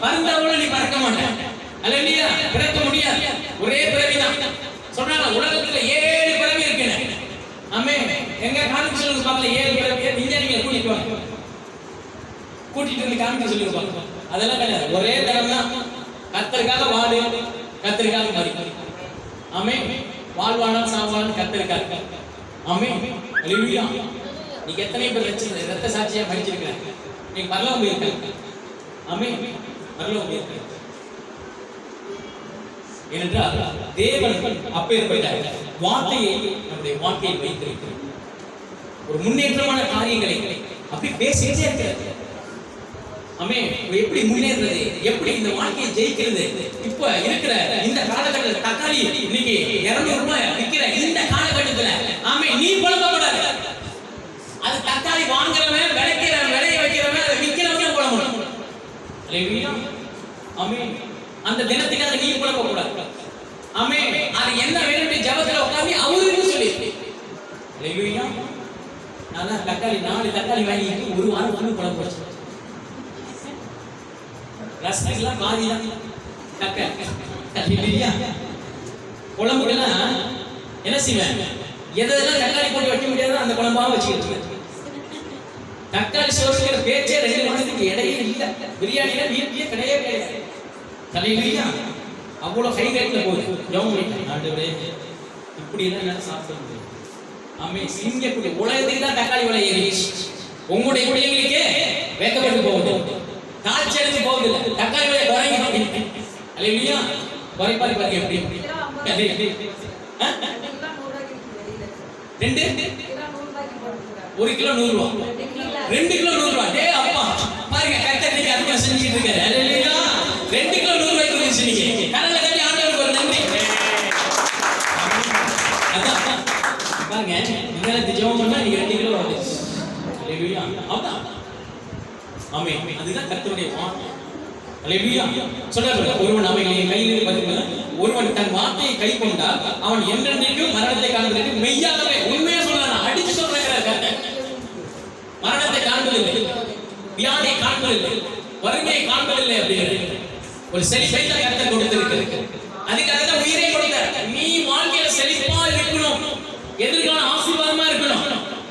பறந்தாவோட நீ பறக்க மாட்டேன். அல்லேலூயா. பிறக்க முடியாது. ஒரே பிறவிதான். சொன்னாங்க உலகத்துல 7 பிறவி இருக்குன்னு. ஆமென். எங்க காமிச்சு சொல்லுங்க பாக்கல 7 பிறவி. விஞ்ஞானிகளை கூட்டிட்டு வாங்க. கூட்டிட்டு வந்து காமிச்சு சொல்லுங்க பாக்கல. அதெல்லாம் கிடையாது. ஒரே தரம் தான். கர்த்தருக்காக வாடு, கர்த்தருக்காக மரி. ஆமென். வாழ்வானால் சாவானால் கர்த்தருக்காக. ஆமென். அல்லேலூயா. நீங்க எத்தனை பேர் ரத்த சாட்சியா மரிச்சிருக்கீங்க? நீங்க பரலோகம் போயிருக்கீங்க. ஆமென். பரலோகம் போயிருக்கீங்க. ஏனென்றால் தேவன் அப்பேற்பட்ட வார்த்தையை நம்முடைய வாழ்க்கையில் வைத்திருக்கிறார். ஒரு முன்னேற்றமான காரியங்களை அப்படி பேசிட்டே இருக்கிறது. ஆமென். எப்படி முன்னேறது, எப்படி இந்த வாழ்க்கையை ஜெயிக்கிறது? இப்ப இருக்கிற இந்த காலகட்டத்தில் தக்காளி இன்னைக்கு 200 ரூபாய் விற்கிற இந்த காலகட்டத்தில் ஆமென் நீ புலம்பக்கூடாது. அது தக்காளி வாங்குறவன், விளைக்கிறவன், விளைய வைக்கிறவன், அதை விற்கிறவன் புலம்பணும். அல்லேலூயா. ஆமென். அந்த தினத்துக்காக நீ புலம்பக்கூடாது. ஆமென். அது என்ன வேணும் ஜெபத்துல உட்கார்ந்து அவருக்கு சொல்லி. அல்லேலூயா. நான் தக்காளி 4 தக்காளி வாங்கிட்டு ஒரு வாரம் வந்து புலம்ப வச்சேன். ரசனைலாம் பாதிதான் தக்காளி. அல்லேலூயா. குழம்புகள்லாம் என்ன செய்வேன்? எதெல்லாம் தக்காளி போட்டு வைக்க முடியாதோ அந்த குழம்பா வச்சுக்கிட்டு தக்காளி சோறுங்கிற பேச்சே 2 மாதத்துக்கு இடையே இல்லை. பிரியாணியில வீட்டிலேயே கிடையாது. அல்லேலூயா. அவ்வளோ ஹை ரேட்ல போகுது. ஜெபம் பண்ணிட்டேன். ஆண்டவரே இப்படி எல்லாம் சாப்பிட முடியும். ஆமென். சிங்கப்பூர் உலகத்துக்கு தான் தக்காளி விலை ஏறிச்சு. உங்களுடைய பிள்ளைங்களுக்கே வேக்கப்பட்டு போகுது. காய்ச்சல் எடுத்து போகுது. தக்காளி விலை குறைங்க. அல்லேலூயா. குறைப்பாரு பாருங்க எப்படி. 2 கிலோ 100 ரூபாய். 2 கிலோ 100 ரூபாய். டேய் அப்பா பாருங்க கரெக்ட்டா நீங்க அதுக்கு செஞ்சிட்டு இருக்காரு. அல்லேலூயா. 2 கிலோ 100 ரூபாய்க்கு செஞ்சீங்க. கரல கட்டி ஆண்டவருக்கு ஒரு நன்றி. அதான் பாருங்க நீங்க ஜெபம் பண்ணா நீங்க 2 கிலோ வந்துச்சு. அல்லேலூயா. அதான் ஆமென். அதுதான் கர்த்தருடைய வார்த்தை. அல்லேலூயா. சொல்றாரு ஒருவன் அவைகளை கையில் பற்றின ஒருவன் தன் வார்த்தையை கை கொண்டால் அவன் என்றென்றைக்கும் மரணத்தை காண்பதற்கு மெய்யாகவே உண்மையா சொல்றான். அடிச்சு சொல்றாங்க கர்த்தர். மரணத்தை காண்பதில்லை, வியாதியை காண்பதில்லை, வறுமையை காண்பதில்லை அப்படிங்கிறது ஒரு செழிப்பை தான் கர்த்தர் கொடுத்திருக்கிறது. அதுக்காக தான் உயிரை கொடுத்தார். நீ வாழ்க்கையில செழிப்பா இருக்கணும், எதிர்கால ஆசீர்வாதமா இருக்கணும்.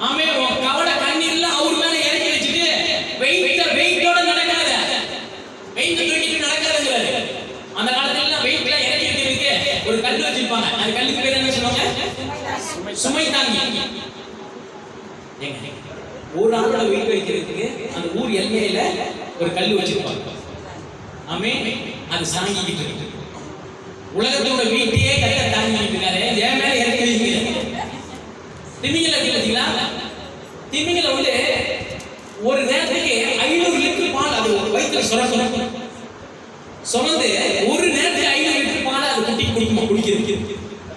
ஆமென். கவலை கண்ணீர்ல அவர் மேல இறக்கி வச்சுட்டு வெயிட்டோட நடக்காத, வெயிட் தூக்கிட்டு நடக்காதுங்கிறாரு. அந்த காலத்துல வெயிட்ல இறக்கி வைக்கிறதுக்கு ஒரு கல் வச்சிருப்பாங்க. அந்த கல்லுக்கு பேர் என்ன சொல்லுவாங்க? சுமை தாங்கி. ஒரு ஆளோட வெயிட் வைக்கிறதுக்கு அந்த ஊர் எல்லையில ஒரு கல் வச்சிருப்பாங்க. ஆமென். அது சாங்கிட்டு இருக்கு. உலகத்தோட வீட்டையே கரெக்டா தாங்கிட்டு இருக்காரு. என் மேல இறக்கி வைக்கிறீங்க. திமிங்கல பார்த்தீங்களா? திமிங்கல வந்து ஒரு நேரத்துக்கு 500 லிட்டர் பால் அது வயிற்றுல சுரக்கும். சுமந்து ஒரு நேரத்துக்கு 500 லிட்டர் பால் அது குட்டி குடிக்கிறது.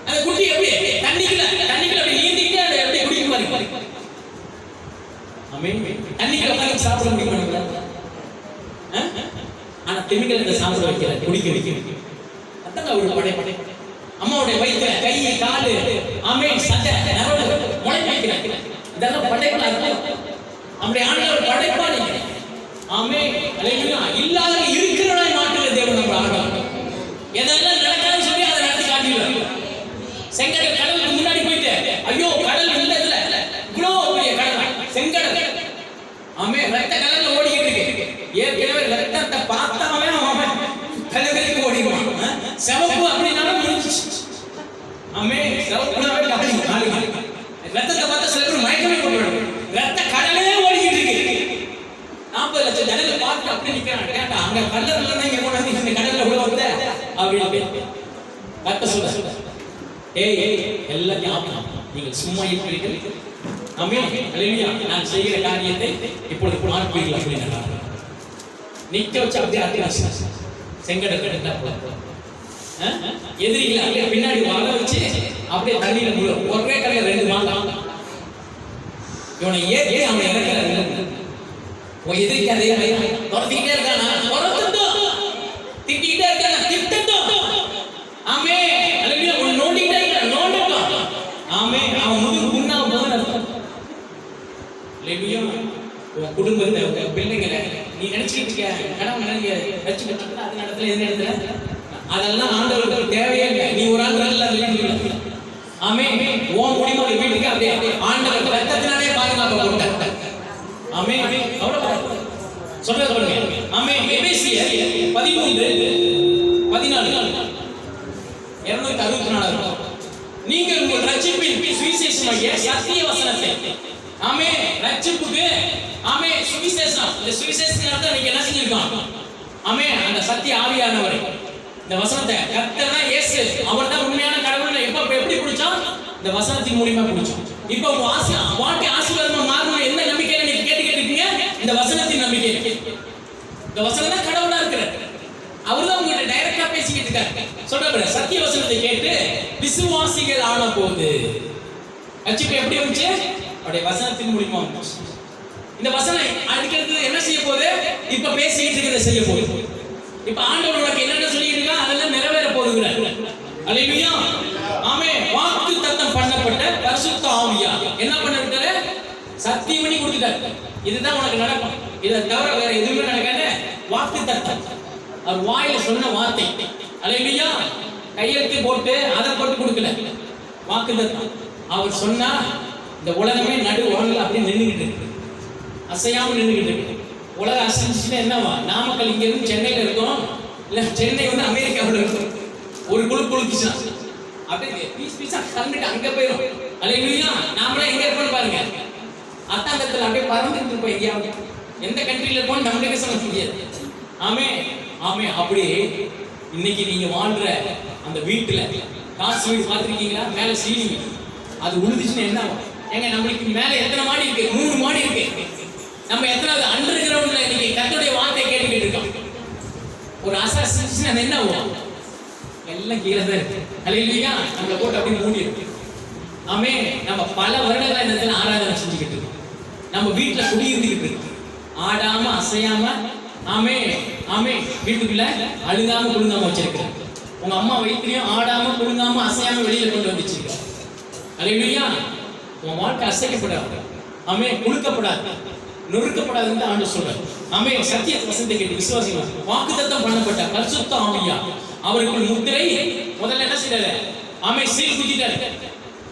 அந்த குட்டி எப்படி தண்ணிக்குள்ள அப்படி நீந்திக்கிட்டு அதை எப்படி குடிக்க மாதிரி. ஆமென். தண்ணிக்குள்ள உட்கார்ந்து சாப்பிட முடியுமா? ஆனா திமிங்கலத்தை சாப்பிட வைக்கல, குடிக்க வைக்க. அதான் அவருடைய படை. அம்மாவுடைய வயிற்றுல கை காலு ஆமென் சட்டை நரம்பு முளை வைக்கிறாங்க. இதெல்லாம் படைப்பா இருக்கு. நம்முடைய ஆண்டவர் படைப்பாளி. ஆமென். அல்லேலூயா. இல்லாத இருக்கிறவனாய் மாற்றுகிற தேவன் நம்ம ஆண்டவர். எதெல்லாம் நடக்காதுன்னு சொல்லி அதை நடத்தி காட்டிடுவார். செங்கடல் கடலுக்கு முன்னாடி போயிட்டு ஐயோ கடல் இல்ல இவ்வளோ பெரிய கடல் செங்கடல். ஆமென். ரத்த கடல்ல ஓடிக்கிட்டு இருக்கு. ஏற்கனவே ரத்தத்தை பார்த்தாவே அவன் கடலுக்கு ஓடிடுவான். செவப்பு அப்படின்னாலும் முடிஞ்சிச்சு. ஆமென். செவப்புனாவே காலி. ரத்தத்தை பார்த்தா சில பேர் மயக்கமே போடுவாங்க. ரத்த கடலே ஓடிக்கிட்டு இருக்கு. 40 லட்சம் ஜனங்களை பார்த்து அப்படி நிக்கிறாங்க. கேட்டா அங்க கடல்ல இருந்தா இங்க கொண்டாந்து இந்த கடல்ல உள்ள வந்த அப்படின்னு கத்த சொல்ல. ஏய் எல்லாத்தையும் ஆமா நீங்கள் சும்மா இருக்கிறீர்கள். ஆமென். அல்லேலூயா. நான் செய்கிற காரியத்தை இப்பொழுது பார்ப்பீர்கள் அப்படின்னா நிக்க வச்சு அப்படியே அத்தியாவசியம் செங்கடல் எடுத்தா போல எதிரிகள் அப்படியே பின்னாடி வர வச்சு அப்படியே தண்ணியில முழு ஒரே கடையில் 2 மாட்டான். இவனை ஏற்றி அவனை இறக்கிறாரு. எதிரிக்கு அதே மாதிரி துரத்திக்கிட்டே இருக்கானா? திட்டிக்கிட்டே இருக்கானா? திட்டட்டும். ஆமென். அல்லேலூயா. உன்னை நோண்டிக்கிட்டே இருக்கான். நோண்டட்டும். ஆமென். அவன் முதுகு புண்ணாக போகுது. அல்லேலூயா. உன் குடும்பத்தை உங்க பிள்ளைங்களை நீ நினைச்சிட்டு இருக்க கணவன் நீங்க வச்சுக்கிட்டு அது நடத்துல எது நடத்துல அதெல்லாம் ஆண்டவருக்கு தேவையே இல்லை. நீ ஒரு ஆள் நல்ல வீட்டுக்கு ஆமே உன் குடிமோ வீட்டுக்கு அப்படியே ஆண்டவர் ரத்தத்தினாலே பாதுகாப்பு கொடுத்தார். ஆமே அவ்வளவு சொல்லுங்க. ஆமே எபேசியர் 13:14 264 நீங்கள் உங்கள் ரட்சிப்பின் சுவிசேஷமாகிய சத்திய வசனத்தை ஆமே ரட்சிப்புக்கு ஆமே சுவிசேஷம் இந்த சுவிசேஷத்தின் அர்த்தம் நீங்க என்ன செஞ்சிருக்கோம் ஆமே அந்த சத்திய ஆவியானவர் இந்த வசனத்தை கர்த்தர்னா இயேசு அவர்தான் உண்மையான கடவுள் எப்ப எப்படி பிடிச்சோம் இந்த வசனத்தின் மூலமா பிடிச்சோம். இப்போ உங்க வாழ்க்கை ஆசீர்வாதமா மாறணும் என்ன நம்பிக்கையில நீங்க கேட்டுக்கிட்டு இருக்கீங்க இந்த வசனத்தின் நம்பிக்கை. இந்த வசனம் தான் கடவுளா இருக்கிறார். அவர்தான் உங்கள்ட்ட டைரக்டா பேசிக்கிட்டு இருக்காரு. சொல்ற சத்திய வசனத்தை கேட்டு விசுவாசிகள் ஆன போது ரட்சிப்பு எப்படி வந்துச்சு அவருடைய வசனத்தின் மூலமா வந்துச்சு. இந்த வசனம் அடுக்கிறது என்ன செய்ய போகுது இப்ப பேசிக்கிட்டு இருக்கிறத செய்ய போகுது. இப்ப ஆண்டவர் உனக்கு என்னென்ன சொல்லிட்டு இருக்கா அதெல்லாம் நிறைவேற போகுதுங்கிறார். அல்லேலூயா ஆமே வாக்கு தத்தம் பண்ணப்பட்ட பரிசுத்த ஆவியா என்ன பண்ணிட்டாரு சத்தியம் பண்ணி கொடுத்துட்டாரு. இதுதான் உனக்கு நடக்கும். இதை தவிர வேற எதுவுமே நடக்காது. வாக்கு தத்தம் அவர் வாயில சொன்ன வார்த்தை அல்லேலூயா கையெழுத்து போட்டு அதை போட்டு கொடுக்கல. வாக்கு தத்தம் அவர் சொன்னா இந்த உலகமே நடு உலகில் அப்படியே நின்றுகிட்டு இருக்கு அசையாம நின்றுகிட்டு இருக்கு. உலகம் அசைஞ்சுன்னா என்னவா நாமக்கல் இங்க இருந்து சென்னையில இருக்கோம் இல்ல சென்னை வந்து அமெரிக்காவில் இருக்கும். ஒரு குழுக்குச்சுன்னா அப்படியே பீஸ் பீஸா கண்டுட்டு அங்க போயிடும். அல்லேலூயா நாமளே எங்க இருக்கோம்னு பாருங்க அத்தாங்கத்துல அப்படியே பறந்துட்டு இருப்போம். எங்கேயாவது எந்த கண்ட்ரியில இருக்கோம் நம்மளுக்கு சொல்ல முடியாது. ஆமே ஆமே அப்படி இன்னைக்கு நீங்க வாழ்ற அந்த வீட்டுல காசு வீடு பார்த்துருக்கீங்களா மேல சீலிங் அது உழுதுச்சுன்னா என்ன ஏங்க நம்மளுக்கு மேல எத்தனை மாடி இருக்கு 3 மாடி இருக்கு. நம்ம எத்தனாவது அண்டர் கிரவுண்ட்ல இன்னைக்கு கர்த்தருடைய வார்த்தை கேட்டுக்கிட்டு இருக்கோம். ஒரு அசாசினா என்ன ஆகும் எல்லாம் கீழே தான் இருக்கு. அல்லேலூயா நம்மளை போட்டு அப்படியே மூடி இருக்கு. ஆமே நம்ம பல வருடங்களா இந்த இடத்துல ஆராதனை செஞ்சுக்கிட்டு இருக்கோம். நம்ம வீட்டுல குடியிருந்துகிட்டு இருக்கு ஆடாம அசையாம ஆமே ஆமே வீட்டுக்குள்ள அழுகாம குழுங்காம வச்சிருக்கிறேன். உங்க அம்மா வயிற்றுலயும் ஆடாம குழுங்காம அசையாம வெளியில கொண்டு வந்துச்சிருக்க. அல்லேலூயா உன் வாழ்க்கை அசைக்கப்படாது ஆமே குழுக்கப்படாது நொறுக்கப்படாதுன்னு ஆண்டு சொல்றாரு. ஆமே சத்திய வசனத்தை கேட்டு விசுவாசிகள் வாக்குத்தத்தம் பண்ணப்பட்ட பரிசுத்த ஆவியா அவருக்கு முத்திரை முதல்ல என்ன செய்யறாரு ஆமே சீல் குத்திட்டாரு.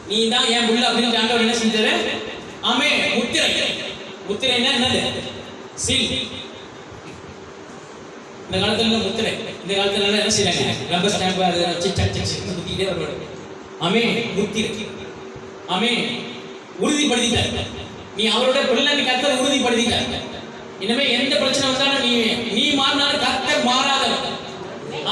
நீ தான் என் புள்ள அப்படின்னு ஆண்டவர் என்ன செஞ்சாரு ஆமே முத்திரை முத்திரைன்னா என்னது சீல். இந்த காலத்துல முத்திரை இந்த காலத்துல என்ன செய்யறாங்க ரப்பர் ஸ்டாம்ப் அதை வச்சு குத்திக்கிட்டே வருவாங்க. ஆமே முத்திரை ஆமே உறுதிப்படுத்திட்டாரு. நீ அவரோட பிள்ளை கர்த்தர் உறுதிப்படுத்திட்டார். இனிமே எந்த பிரச்சனை வந்தாலும் நீ மாறினாலும் கர்த்தர் மாறாதவர்.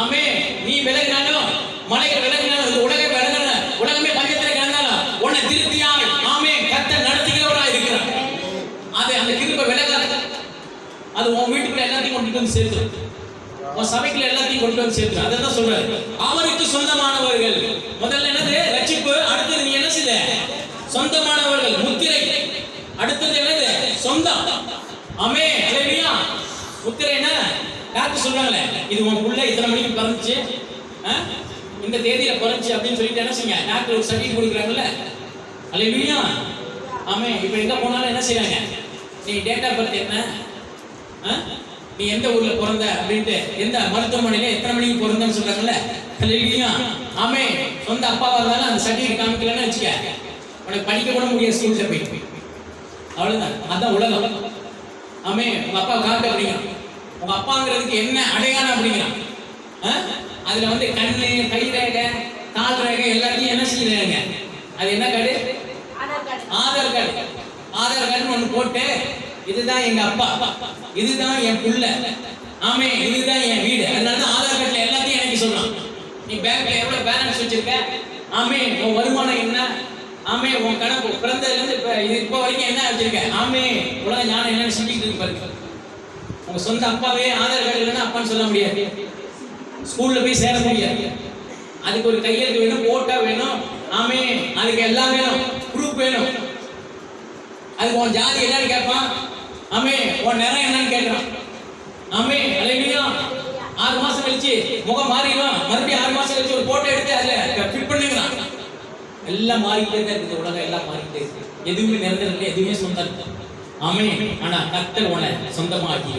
ஆமே நீ விலகினாலும் மலைகள் விலகினாலும் உலகமே பஞ்சத்திலே கிடந்தாலும் உன்னை திருப்தியாக ஆமே கர்த்தர் நடத்துகிறவராக இருக்கிறார். அது அந்த கிருபை விலகாது. அது உன் வீட்டுக்குள்ள எல்லாத்தையும் கொண்டு வந்து சேர்த்து உன் சபைக்குள்ள எல்லாத்தையும் கொண்டு வந்து சேர்த்து அதான் சொல்றாரு அவருக்கு சொந்தமானவர்கள். முதல்ல என்னது ரட்சிப்பு. அடுத்தது நீ என்ன செய்த சொந்தமானவர்கள் முத்திரை. அடுத்தது என்னது சொந்தம். ஆமே அல்லேலூயா முத்திரை என்ன டாக்டர் சொல்றாங்களே இது உன் புள்ள இத்தனை மணிக்கு பிறந்துச்சு இந்த தேதியில பிறந்துச்சு அப்படின்னு சொல்லிட்டு என்ன செய்யுங்க டாக்டர் ஒரு சர்டிஃபிகேட் கொடுக்குறாங்கல்ல. அல்லேலூயா ஆமே இப்போ எங்க போனாலும் என்ன செய்றாங்க நீ டேட் ஆஃப் பர்த் என்ன நீ எந்த ஊர்ல பிறந்த அப்படின்ட்டு எந்த மருத்துவமனையில எத்தனை மணிக்கு பிறந்தன்னு சொல்றாங்கல்ல. அல்லேலூயா ஆமே சொந்த அப்பாவா இருந்தாலும் அந்த சர்டிஃபிகேட் காமிக்கலன்னு வச்சுக்க உனக்கு படிக்க கூட முடியாது ஸ்கூல்ல போய். அவ்வளவுதான் அதான் உலகம். ஆமே உங்க அப்பா காட்டு அப்படிங்கிறான். உங்க அப்பாங்கிறதுக்கு என்ன அடையாளம் அப்படிங்கிறான். அதுல வந்து கண்ணு கை ரேகை கால் ரேகை எல்லாத்தையும் என்ன செய்யறாங்க அது என்ன கார்டு ஆதார் கார்டு. ஆதார் கார்டுன்னு ஒண்ணு போட்டு இதுதான் எங்க அப்பா இதுதான் என் புள்ள ஆமே இதுதான் என் வீடு. அதனாலதான் ஆதார் கார்டுல எல்லாத்தையும் எனக்கு சொல்றான். நீ பேங்க்ல எவ்வளவு பேலன்ஸ் வச்சிருக்க ஆமே உன் வருமானம் என்ன ஆமே உன் கணக்கு பிறந்ததுல இருந்து இப்போ வரைக்கும் என்ன வச்சிருக்க ஆமே உலக ஞானம் என்னன்னு செஞ்சுக்கிட்டு இருக்கு பாருங்க. உங்க சொந்த அப்பாவே ஆதார் கார்டு இல்லைன்னா அப்பான்னு சொல்ல முடியாது. ஸ்கூல்ல போய் சேர முடியாது. அதுக்கு ஒரு கையெழுத்து வேணும் போட்டோ வேணும் ஆமே அதுக்கு எல்லாம் வேணும் ப்ரூஃப் வேணும். அதுக்கு உன் ஜாதி என்னன்னு கேட்பான் ஆமே உன் நிறம் என்னன்னு கேட்கறான். ஆமே அல்லேலூயா 6 மாசம் கழிச்சு முகம் மாறிடும் மறுபடியும் 6 மாசம் கழிச்சு ஒரு போட்டோ எடுத்து அதுல ஃபிட் பண்ணுங்கிறான். எல்லாம் மாறிக்கிட்டே தான் இருக்குது. உலகம் எல்லாம் மாறிக்கிட்டே இருக்கு. எதுவுமே நிரந்தரம் இல்லை எதுவுமே சொந்தம் இல்லை. ஆமே ஆனா கர்த்தர் உன்னை சொந்தமாக்கி